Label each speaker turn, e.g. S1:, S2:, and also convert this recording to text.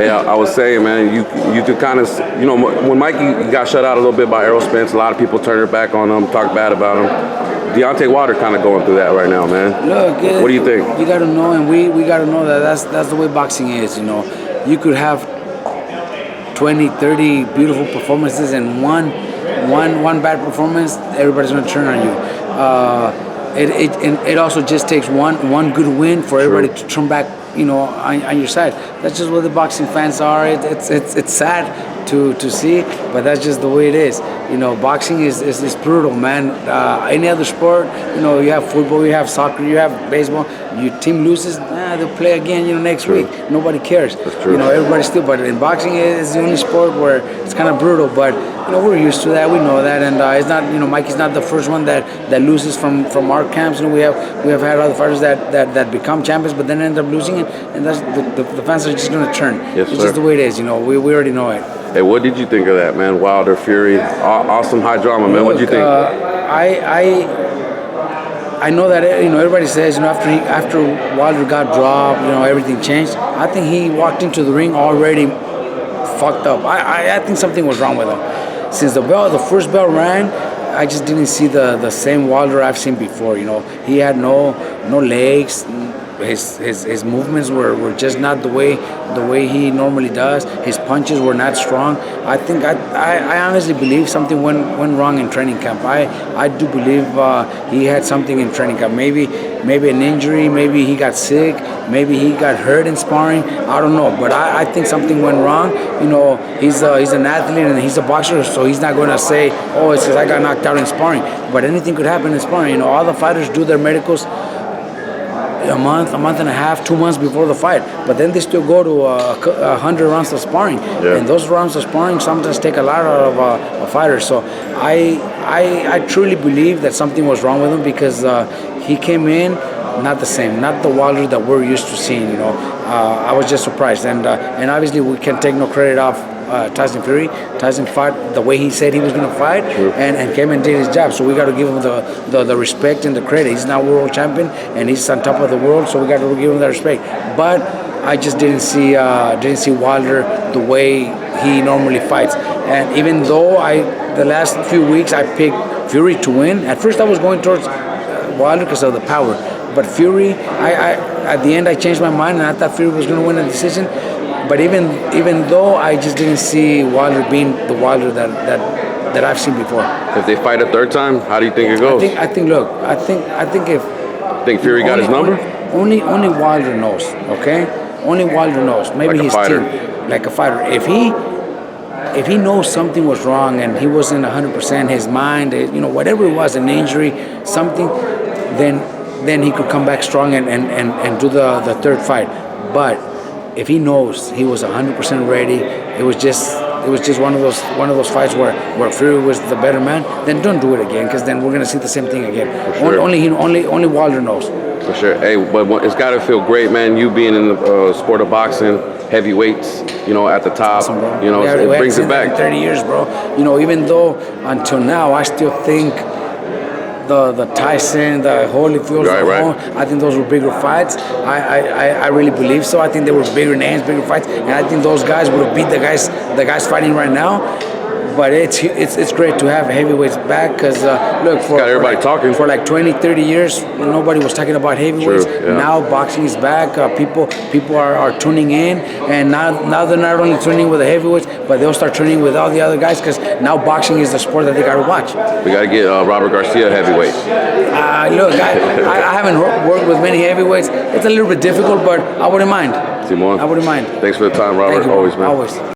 S1: Hey, I was saying, man, you could kind of, when Mikey got shut out a little bit by Errol Spence, a lot of people turned their back on him, talk bad about him. Deontay Wilder kind of going through that right now, man.
S2: Look,
S1: what do you think?
S2: You got to know, and we got to know that that's the way boxing is. You could have 20, 30 beautiful performances, and one bad performance, everybody's going to turn on you. It also just takes one good win for everybody to turn back, on your side. That's just what the boxing fans are. It's sad to see, but that's just the way it is. Boxing is brutal, man. Any other sport, you have football, you have soccer, you have baseball. Your team loses, they'll play again, next week. Nobody cares.
S1: That's true.
S2: Everybody still. But in boxing, it's the only sport where it's kind of brutal. But we're used to that. We know that, and it's not. Mikey's not the first one that loses from our camps. We have had other fighters that become champions, but then end up losing it, and that's the fans are just going to turn.
S1: Yes,
S2: it's
S1: sir.
S2: just the way it is. We already know it.
S1: Hey, what did you think of that, man? Wilder, Fury, awesome high drama, man. What did you think?
S2: I know that everybody says after Wilder got dropped, everything changed. I think he walked into the ring already fucked up. I think something was wrong with him. Since the first bell rang, I just didn't see the same Wilder I've seen before. He had no legs. His movements were just not the way he normally does. His punches were not strong. I honestly believe something went wrong in training camp. I do believe he had something in training camp. Maybe an injury. Maybe he got sick. Maybe he got hurt in sparring. I don't know, but I think something went wrong. He's an athlete and he's a boxer, so he's not going to say, "Oh, it's because I got knocked out in sparring." But anything could happen in sparring. All the fighters do their medicals a month and a half, 2 months before the fight, but then they still go to 100 rounds of sparring, and those rounds of sparring sometimes take a lot out of a fighter. So I truly believe that something was wrong with him because he came in not the same, not the Wilder that we're used to seeing. I was just surprised, and obviously we can take no credit off Tyson Fury. Tyson fought the way he said he was going to fight, and came and did his job. So we got to give him the respect and the credit. He's now world champion, and he's on top of the world. So we got to give him that respect. But I just didn't see Wilder the way he normally fights. And even though the last few weeks I picked Fury to win, at first I was going towards Wilder because of the power. But Fury, at the end I changed my mind, and I thought Fury was going to win the decision. But even though I just didn't see Wilder being the Wilder that I've seen before.
S1: If they fight a third time, how do you think it goes?
S2: I think if
S1: think Fury got his number?
S2: Only Wilder knows. Okay, only Wilder knows. Maybe
S1: like
S2: his team, like a fighter. If he knows something was wrong and he wasn't 100%, his mind, whatever it was, an injury, something, then he could come back strong and do the third fight. But if he knows he was 100% ready, it was just one of those fights where Fury was the better man. Then don't do it again, because then we're gonna see the same thing again.
S1: For sure.
S2: Only Wilder knows.
S1: For sure. Hey, but it's got to feel great, man. You being in the sport of boxing, heavyweights, at the top.
S2: Awesome, bro.
S1: It brings it back.
S2: 30 years, bro. Even though until now I still think the Tyson, the Holyfields,
S1: right.
S2: I think those were bigger fights. I really believe so. I think they were bigger names, bigger fights, and I think those guys would have beat the guys fighting right now. But it's great to have heavyweights back, because look,
S1: got everybody talking
S2: for like 20, 30 years, nobody was talking about heavyweights.
S1: True, yeah.
S2: Now boxing is back. People are tuning in, and now they're not only tuning with the heavyweights, but they'll start tuning with all the other guys, because now boxing is the sport that they got to watch.
S1: We got to get Robert Garcia heavyweight.
S2: Look, I haven't worked with many heavyweights. It's a little bit difficult, but I wouldn't mind.
S1: Simon,
S2: I wouldn't mind.
S1: Thanks for the time, Robert.
S2: Thank you,
S1: always, man.
S2: Always.